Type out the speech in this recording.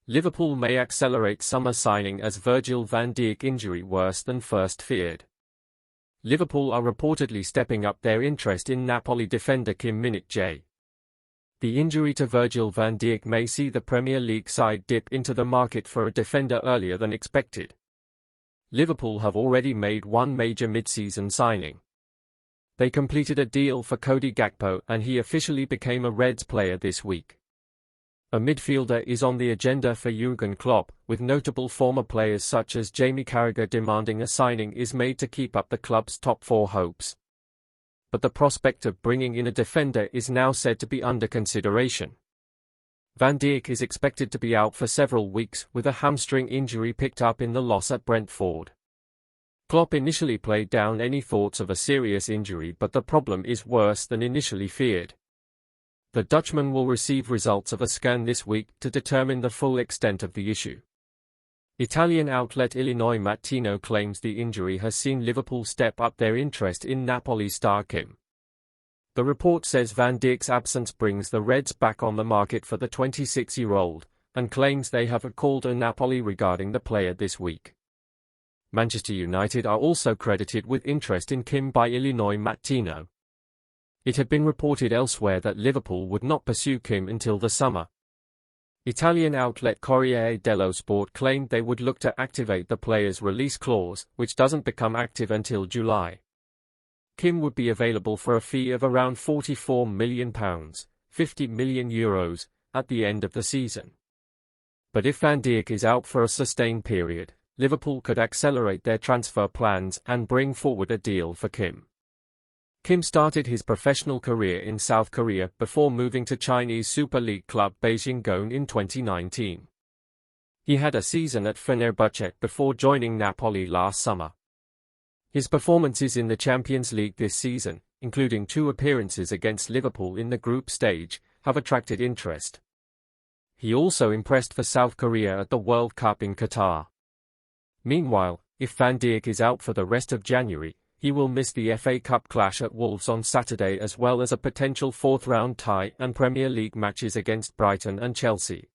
Liverpool may accelerate summer signing as Virgil van Dijk injury worse than first feared. Liverpool are reportedly stepping up their interest in Napoli defender Kim Min-jae. The injury to Virgil van Dijk may see the Premier League side dip into the market for a defender earlier than expected. Liverpool have already made one major mid-season signing. They completed a deal for Cody Gakpo and he officially became a Reds player this week. A midfielder is on the agenda for Jurgen Klopp, with notable former players such as Jamie Carragher demanding a signing is made to keep up the club's top four hopes. But the prospect of bringing in a defender is now said to be under consideration. Van Dijk is expected to be out for several weeks with a hamstring injury picked up in the loss at Brentford. Klopp initially played down any thoughts of a serious injury, but the problem is worse than initially feared. The Dutchman will receive results of a scan this week to determine the full extent of the issue. Italian outlet Illinois Mattino claims the injury has seen Liverpool step up their interest in Napoli star Kim. The report says Van Dijk's absence brings the Reds back on the market for the 26-year-old, and claims they have called on Napoli regarding the player this week. Manchester United are also credited with interest in Kim by Illinois Mattino. It had been reported elsewhere that Liverpool would not pursue Kim until the summer. Italian outlet Corriere dello Sport claimed they would look to activate the player's release clause, which doesn't become active until July. Kim would be available for a fee of around £44 million, €50 million, at the end of the season. But if Van Dijk is out for a sustained period, Liverpool could accelerate their transfer plans and bring forward a deal for Kim. Kim started his professional career in South Korea before moving to Chinese Super League club Beijing Gone in 2019. He had a season at Fenerbahce before joining Napoli last summer. His performances in the Champions League this season, including 2 appearances against Liverpool in the group stage, have attracted interest. He also impressed for South Korea at the World Cup in Qatar. Meanwhile, if Van Dijk is out for the rest of January, he will miss the FA Cup clash at Wolves on Saturday as well as a potential 4th-round tie and Premier League matches against Brighton and Chelsea.